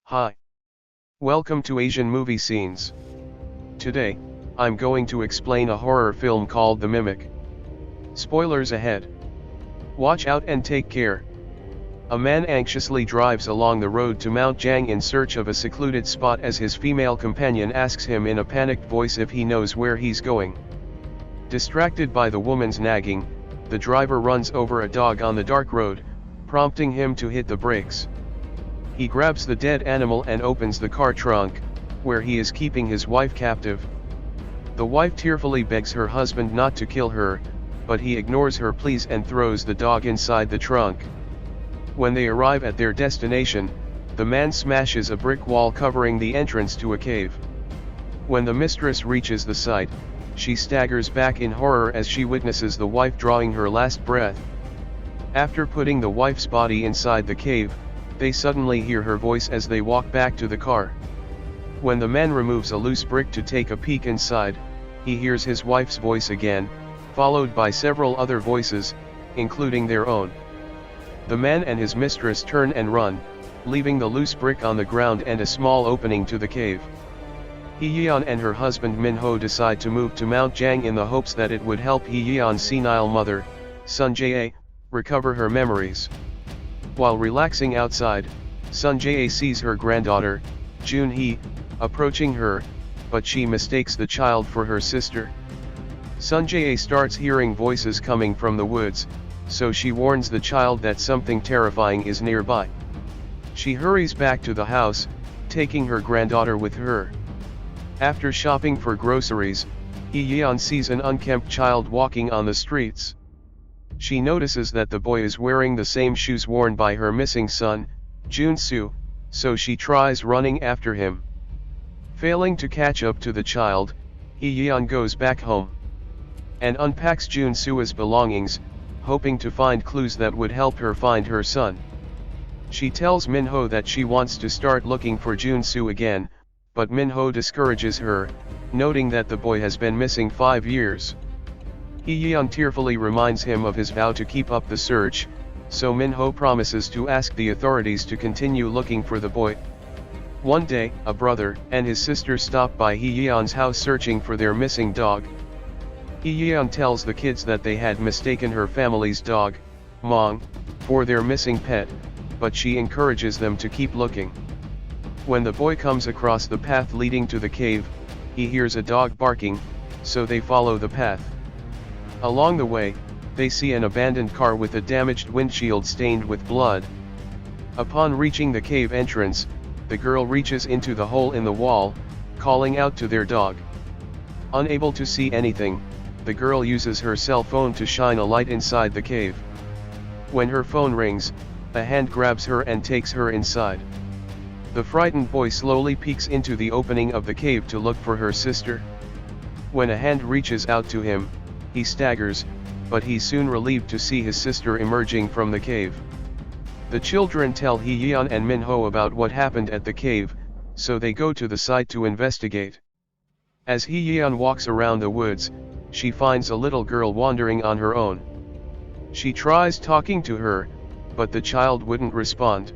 Hi. Welcome to Asian Movie Scenes. Today, I'm going to explain a horror film called The Mimic. Spoilers ahead. Watch out and take care. A man anxiously drives along the road to Mount Jang in search of a secluded spot as his female companion asks him in a panicked voice if he knows where he's going. Distracted by the woman's nagging, the driver runs over a dog on the dark road, prompting him to hit the brakes. He grabs the dead animal and opens the car trunk, where he is keeping his wife captive. The wife tearfully begs her husband not to kill her, but he ignores her pleas and throws the dog inside the trunk. When they arrive at their destination, the man smashes a brick wall covering the entrance to a cave. When the mistress reaches the site, she staggers back in horror as she witnesses the wife drawing her last breath. After putting the wife's body inside the cave, they suddenly hear her voice as they walk back to the car. When the man removes a loose brick to take a peek inside, he hears his wife's voice again, followed by several other voices, including their own. The man and his mistress turn and run, leaving the loose brick on the ground and a small opening to the cave. Hee Yeon and her husband Min Ho decide to move to Mount Jang in the hopes that it would help Hee Yeon's senile mother, Sun Jae, recover her memories. While relaxing outside, Sun Jae sees her granddaughter, Jun Hee, approaching her, but she mistakes the child for her sister. Sun Jae starts hearing voices coming from the woods, so she warns the child that something terrifying is nearby. She hurries back to the house, taking her granddaughter with her. After shopping for groceries, Hee Yeon sees an unkempt child walking on the streets. She notices that the boy is wearing the same shoes worn by her missing son, Jun-soo, so she tries running after him. Failing to catch up to the child, Hee Yeon goes back home and unpacks Jun-soo's belongings, hoping to find clues that would help her find her son. She tells Min Ho that she wants to start looking for Jun-soo again, but Min Ho discourages her, noting that the boy has been missing 5 years. Hee Yeon tearfully reminds him of his vow to keep up the search, so Min Ho promises to ask the authorities to continue looking for the boy. One day, a brother and his sister stop by Hee Yeon's house searching for their missing dog. Hee Yeon tells the kids that they had mistaken her family's dog, Mong, for their missing pet, but she encourages them to keep looking. When the boy comes across the path leading to the cave, he hears a dog barking, so they follow the path. Along the way, they see an abandoned car with a damaged windshield stained with blood. Upon reaching the cave entrance, the girl reaches into the hole in the wall, calling out to their dog. Unable to see anything, the girl uses her cell phone to shine a light inside the cave. When her phone rings, a hand grabs her and takes her inside. The frightened boy slowly peeks into the opening of the cave to look for her sister. When a hand reaches out to him, he staggers, but he's soon relieved to see his sister emerging from the cave. The children tell Hee Yeon and Min Ho about what happened at the cave, so they go to the site to investigate. As Hee Yeon walks around the woods, she finds a little girl wandering on her own. She tries talking to her, but the child wouldn't respond.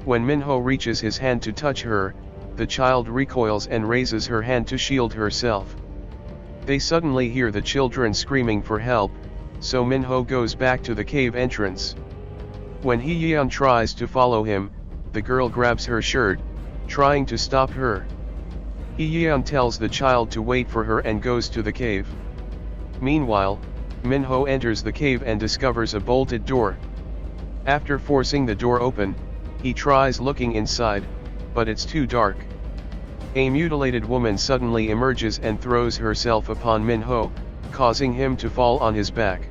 When Min Ho reaches his hand to touch her, the child recoils and raises her hand to shield herself. They suddenly hear the children screaming for help, so Min Ho goes back to the cave entrance. When Hee Yeon tries to follow him, the girl grabs her shirt, trying to stop her. Hee Yeon tells the child to wait for her and goes to the cave. Meanwhile, Min Ho enters the cave and discovers a bolted door. After forcing the door open, he tries looking inside, but it's too dark. A mutilated woman suddenly emerges and throws herself upon Min Ho, causing him to fall on his back.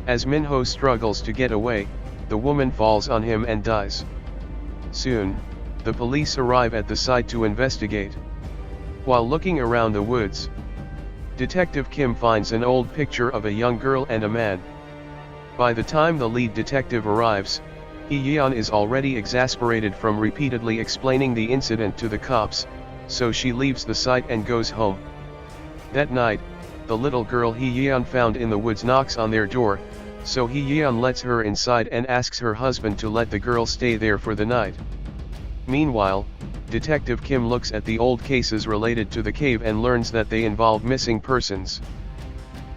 As Min Ho struggles to get away, the woman falls on him and dies. Soon, the police arrive at the site to investigate. While looking around the woods, Detective Kim finds an old picture of a young girl and a man. By the time the lead detective arrives, Hee Yeon is already exasperated from repeatedly explaining the incident to the cops, so she leaves the site and goes home. That night, the little girl Hee Yeon found in the woods knocks on their door, so Hee Yeon lets her inside and asks her husband to let the girl stay there for the night. Meanwhile, Detective Kim looks at the old cases related to the cave and learns that they involve missing persons.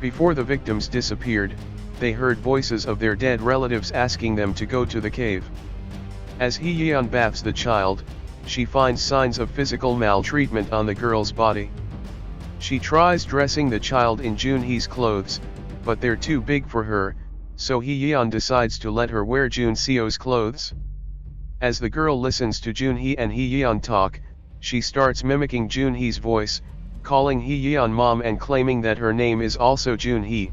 Before the victims disappeared, they heard voices of their dead relatives asking them to go to the cave. As Hee Yeon baths the child, she finds signs of physical maltreatment on the girl's body. She tries dressing the child in Junhee's clothes, but they're too big for her, so Hee Yeon decides to let her wear Jun Seo's clothes. As the girl listens to Junhee and Hee Yeon talk, she starts mimicking Junhee's voice, calling Hee Yeon mom and claiming that her name is also Junhee.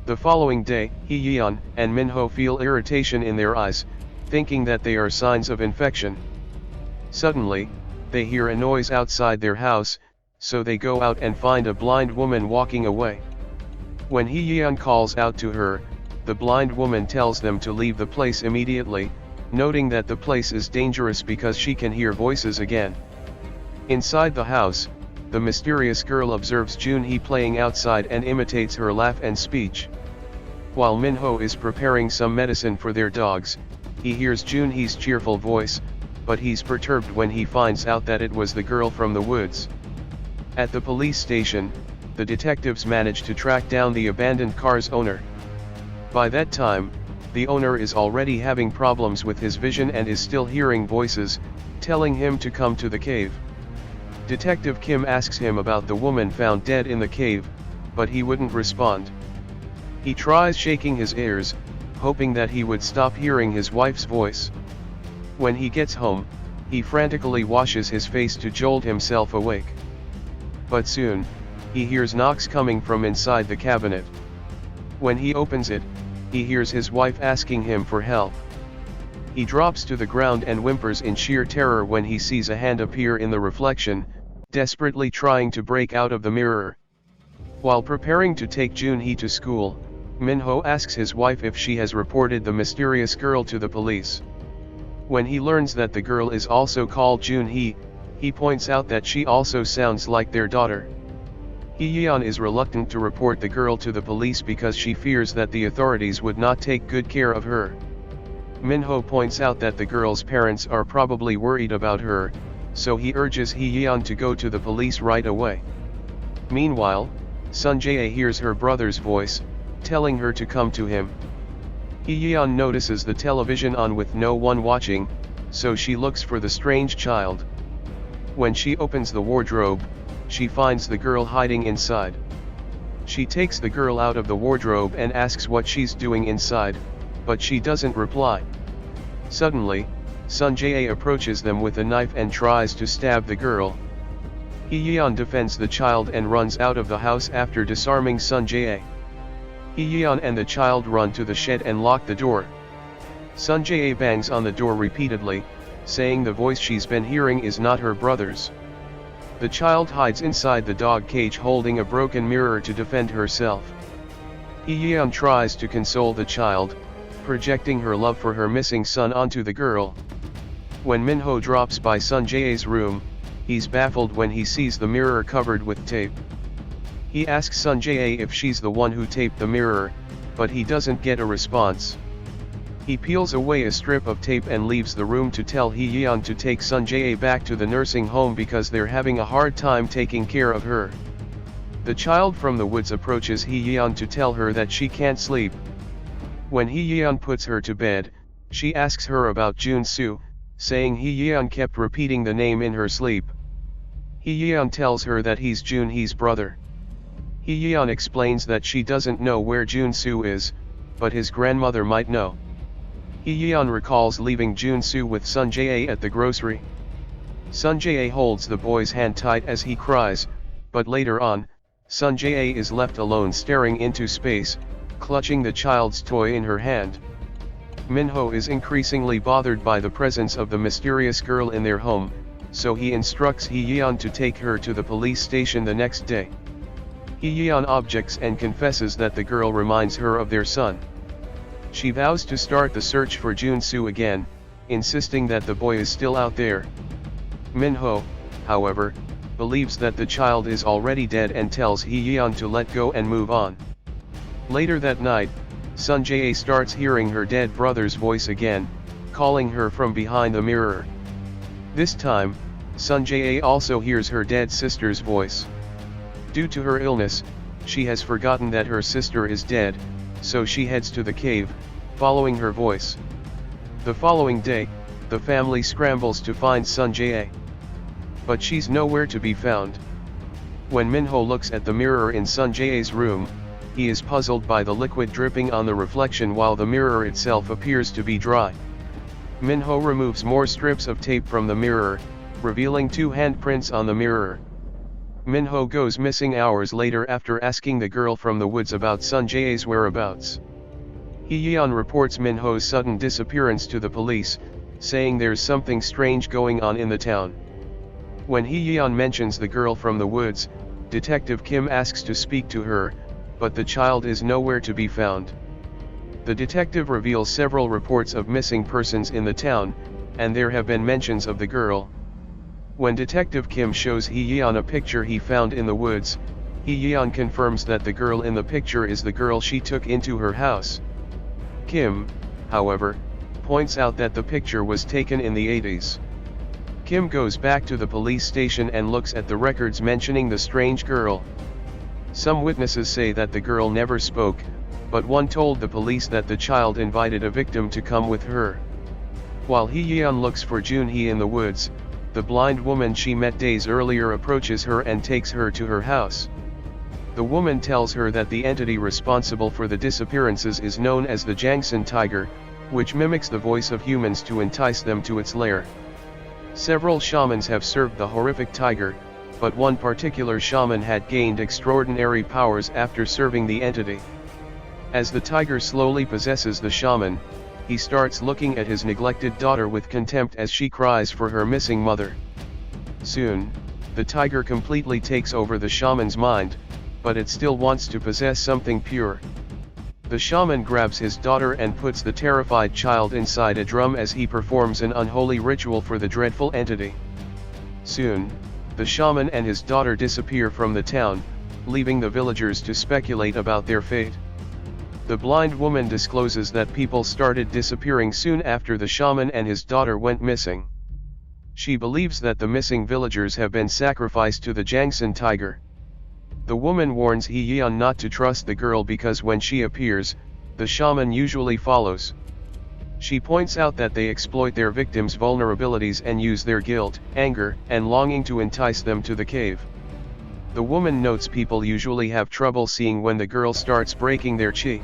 The following day, Hee Yeon and Minho feel irritation in their eyes, thinking that they are signs of infection. Suddenly, they hear a noise outside their house, so they go out and find a blind woman walking away. When Hee Yeon calls out to her, the blind woman tells them to leave the place immediately, noting that the place is dangerous because she can hear voices again. Inside the house, the mysterious girl observes Junhee playing outside and imitates her laugh and speech. While Minho is preparing some medicine for their dogs, he hears Junhee's cheerful voice, but he's perturbed when he finds out that it was the girl from the woods. At the police station, the detectives manage to track down the abandoned car's owner. By that time, the owner is already having problems with his vision and is still hearing voices, telling him to come to the cave. Detective Kim asks him about the woman found dead in the cave, but he wouldn't respond. He tries shaking his ears, hoping that he would stop hearing his wife's voice. When he gets home, he frantically washes his face to jolt himself awake. But soon, he hears knocks coming from inside the cabinet. When he opens it, he hears his wife asking him for help. He drops to the ground and whimpers in sheer terror when he sees a hand appear in the reflection, desperately trying to break out of the mirror. While preparing to take Junhee to school, Minho asks his wife if she has reported the mysterious girl to the police. When he learns that the girl is also called Junhee, he points out that she also sounds like their daughter. Hee Yeon is reluctant to report the girl to the police because she fears that the authorities would not take good care of her. Minho points out that the girl's parents are probably worried about her, so he urges Hee Yeon to go to the police right away. Meanwhile, Sun Jae hears her brother's voice, telling her to come to him. Hee Yeon notices the television on with no one watching, so she looks for the strange child. When she opens the wardrobe, she finds the girl hiding inside. She takes the girl out of the wardrobe and asks what she's doing inside, but she doesn't reply. Suddenly, Sun Jae approaches them with a knife and tries to stab the girl. Hee Yeon defends the child and runs out of the house after disarming Sun Jae. Hee Yeon and the child run to the shed and lock the door. Sun Jae bangs on the door repeatedly, saying the voice she's been hearing is not her brother's. The child hides inside the dog cage holding a broken mirror to defend herself. Hee Yeon tries to console the child, projecting her love for her missing son onto the girl. When Minho drops by Sun Jae's room, he's baffled when he sees the mirror covered with tape. He asks Sun Jae if she's the one who taped the mirror, but he doesn't get a response. He peels away a strip of tape and leaves the room to tell Hee Yeon to take Sun Jae back to the nursing home because they're having a hard time taking care of her. The child from the woods approaches Hee Yeon to tell her that she can't sleep. When Hee Yeon puts her to bed, she asks her about Jun Soo, saying Hee Yeon kept repeating the name in her sleep. Hee Yeon tells her that he's Junhee's brother. Hee Yeon explains that she doesn't know where Jun Soo is, but his grandmother might know. Hee Yeon recalls leaving Jun Soo with Sun Jae at the grocery. Sun Jae holds the boy's hand tight as he cries, but later on, Sun Jae is left alone staring into space, clutching the child's toy in her hand. Minho is increasingly bothered by the presence of the mysterious girl in their home, so he instructs Hee Yeon to take her to the police station the next day. Hee Yeon objects and confesses that the girl reminds her of their son. She vows to start the search for Jun Soo again, insisting that the boy is still out there. Minho, however, believes that the child is already dead and tells Hee Yeon to let go and move on. Later that night, Sun Jae starts hearing her dead brother's voice again, calling her from behind the mirror. This time, Sun Jae also hears her dead sister's voice. Due to her illness, she has forgotten that her sister is dead, so she heads to the cave, following her voice. The following day, the family scrambles to find Sun Jae. But she's nowhere to be found. When Minho looks at the mirror in Sun Jae's room, he is puzzled by the liquid dripping on the reflection while the mirror itself appears to be dry. Minho removes more strips of tape from the mirror, revealing 2 handprints on the mirror. Minho goes missing hours later after asking the girl from the woods about Sun Jae's whereabouts. Hee Yeon reports Minho's sudden disappearance to the police, saying there's something strange going on in the town. When Hee Yeon mentions the girl from the woods, Detective Kim asks to speak to her, but the child is nowhere to be found. The detective reveals several reports of missing persons in the town, and there have been mentions of the girl. When Detective Kim shows Hee Yeon a picture he found in the woods, Hee Yeon confirms that the girl in the picture is the girl she took into her house. Kim, however, points out that the picture was taken in the 80s. Kim goes back to the police station and looks at the records mentioning the strange girl. Some witnesses say that the girl never spoke, but one told the police that the child invited a victim to come with her. While Hee Yeon looks for Junhee in the woods, the blind woman she met days earlier approaches her and takes her to her house. The woman tells her that the entity responsible for the disappearances is known as the Jangsan tiger, which mimics the voice of humans to entice them to its lair. Several shamans have served the horrific tiger, but one particular shaman had gained extraordinary powers after serving the entity. As the tiger slowly possesses the shaman, he starts looking at his neglected daughter with contempt as she cries for her missing mother. Soon, the tiger completely takes over the shaman's mind, but it still wants to possess something pure. The shaman grabs his daughter and puts the terrified child inside a drum as he performs an unholy ritual for the dreadful entity. Soon, the shaman and his daughter disappear from the town, leaving the villagers to speculate about their fate. The blind woman discloses that people started disappearing soon after the shaman and his daughter went missing. She believes that the missing villagers have been sacrificed to the Jangsan tiger. The woman warns Hee Yeon not to trust the girl because when she appears, the shaman usually follows. She points out that they exploit their victims' vulnerabilities and use their guilt, anger, and longing to entice them to the cave. The woman notes people usually have trouble seeing when the girl starts breaking their chi.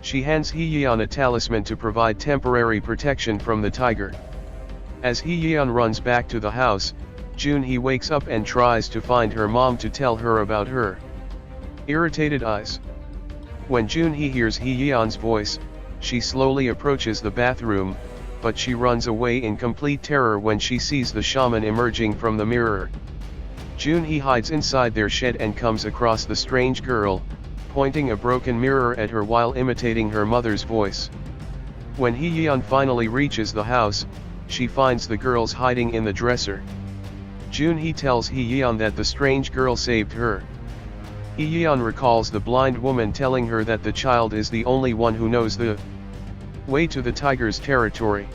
She hands Hee Yeon a talisman to provide temporary protection from the tiger. As Hee Yeon runs back to the house, Junhee wakes up and tries to find her mom to tell her about her irritated eyes. When Junhee hears Hee Yeon's voice, she slowly approaches the bathroom, but she runs away in complete terror when she sees the shaman emerging from the mirror. Junhee hides inside their shed and comes across the strange girl, pointing a broken mirror at her while imitating her mother's voice. When Hee Yeon finally reaches the house, she finds the girls hiding in the dresser. Junhee tells Hee Yeon that the strange girl saved her. Hee Yeon recalls the blind woman telling her that the child is the only one who knows the way to the tiger's territory.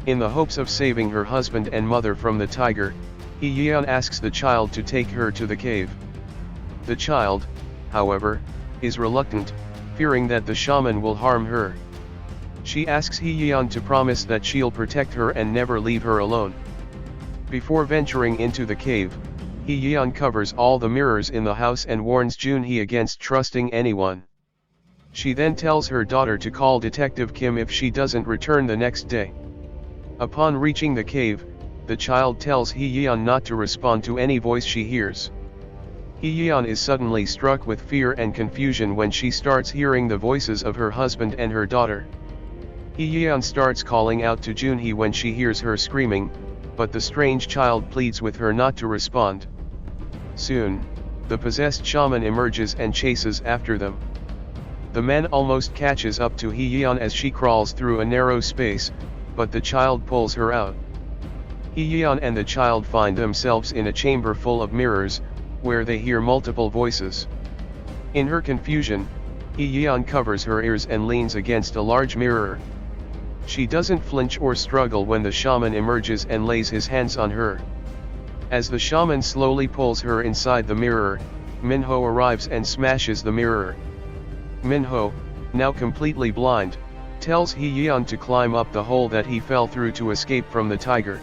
In the hopes of saving her husband and mother from the tiger, Hee Yeon asks the child to take her to the cave. The child, however, is reluctant, fearing that the shaman will harm her. She asks Hee Yeon to promise that she'll protect her and never leave her alone. Before venturing into the cave, Hee Yeon covers all the mirrors in the house and warns Junhee against trusting anyone. She then tells her daughter to call Detective Kim if she doesn't return the next day. Upon reaching the cave, the child tells Hee Yeon not to respond to any voice she hears. Hee Yeon is suddenly struck with fear and confusion when she starts hearing the voices of her husband and her daughter. Hee Yeon starts calling out to Junhee when she hears her screaming, but the strange child pleads with her not to respond. Soon, the possessed shaman emerges and chases after them. The man almost catches up to Hee Yeon as she crawls through a narrow space, but the child pulls her out. Hee Yeon and the child find themselves in a chamber full of mirrors, where they hear multiple voices. In her confusion, Hee Yeon covers her ears and leans against a large mirror. She doesn't flinch or struggle when the shaman emerges and lays his hands on her. As the shaman slowly pulls her inside the mirror, Minho arrives and smashes the mirror. Minho, now completely blind, tells Hee-yeon to climb up the hole that he fell through to escape from the tiger.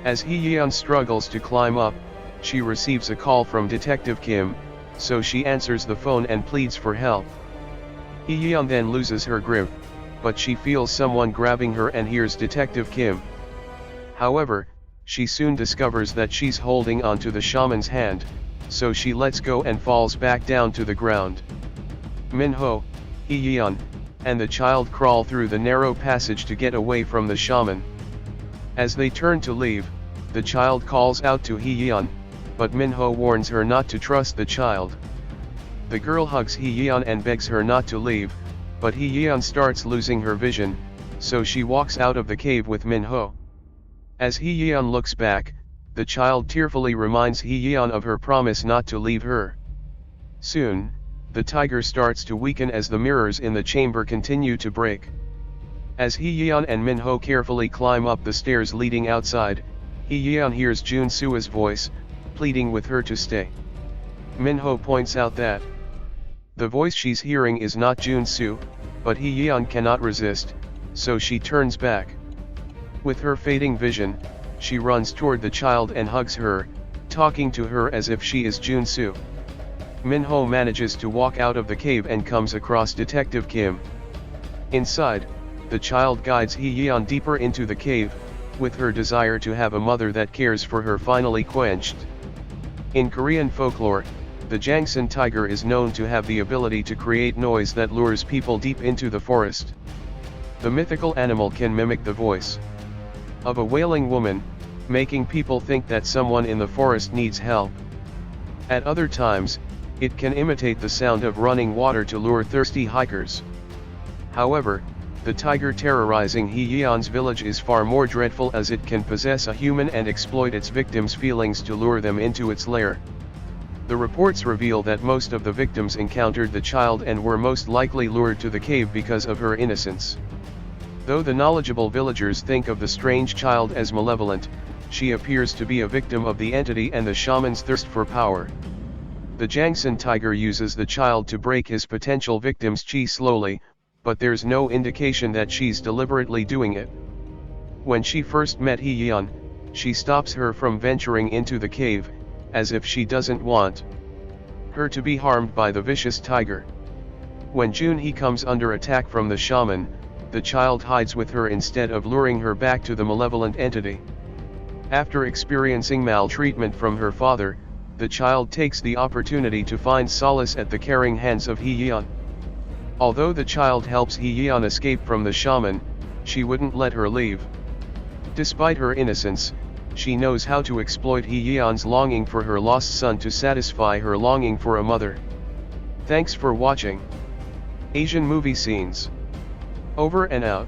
As Hee-yeon struggles to climb up, she receives a call from Detective Kim, so she answers the phone and pleads for help. Hee-yeon then loses her grip, but she feels someone grabbing her and hears Detective Kim. However, she soon discovers that she's holding onto the shaman's hand, so she lets go and falls back down to the ground. Minho, Hee-yeon, and the child crawl through the narrow passage to get away from the shaman. As they turn to leave, the child calls out to Hee-yeon, but Minho warns her not to trust the child. The girl hugs Hee-yeon and begs her not to leave, but Hee-yeon starts losing her vision, so she walks out of the cave with Minho. As Hee-yeon looks back, the child tearfully reminds Hee-yeon of her promise not to leave her. Soon, the tiger starts to weaken as the mirrors in the chamber continue to break. As Hee-yeon and Minho carefully climb up the stairs leading outside, Hee-yeon hears Jun Sua's voice, pleading with her to stay. Minho points out that the voice she's hearing is not Jun Soo, but Hee-yeon cannot resist, so she turns back. With her fading vision, she runs toward the child and hugs her, talking to her as if she is Jun Soo. Minho manages to walk out of the cave and comes across Detective Kim. Inside, the child guides Hee-yeon deeper into the cave, with her desire to have a mother that cares for her finally quenched. In Korean folklore, the Jangsan tiger is known to have the ability to create noise that lures people deep into the forest. The mythical animal can mimic the voice of a wailing woman, making people think that someone in the forest needs help. At other times, it can imitate the sound of running water to lure thirsty hikers. However, the tiger terrorizing Hee-yeon's village is far more dreadful, as it can possess a human and exploit its victims' feelings to lure them into its lair. The reports reveal that most of the victims encountered the child and were most likely lured to the cave because of her innocence. Though the knowledgeable villagers think of the strange child as malevolent, she appears to be a victim of the entity and the shaman's thirst for power. The Jangsan tiger uses the child to break his potential victim's chi slowly, but there's no indication that she's deliberately doing it. When she first met Hee-yeon, she stops her from venturing into the cave, as if she doesn't want her to be harmed by the vicious tiger. When Jun-hee comes under attack from the shaman, the child hides with her instead of luring her back to the malevolent entity. After experiencing maltreatment from her father, the child takes the opportunity to find solace at the caring hands of Hee-yeon. Although the child helps Hee-yeon escape from the shaman, she wouldn't let her leave. Despite her innocence, she knows how to exploit Hee-yeon's longing for her lost son to satisfy her longing for a mother. Thanks for watching. Asian movie scenes. Over and out.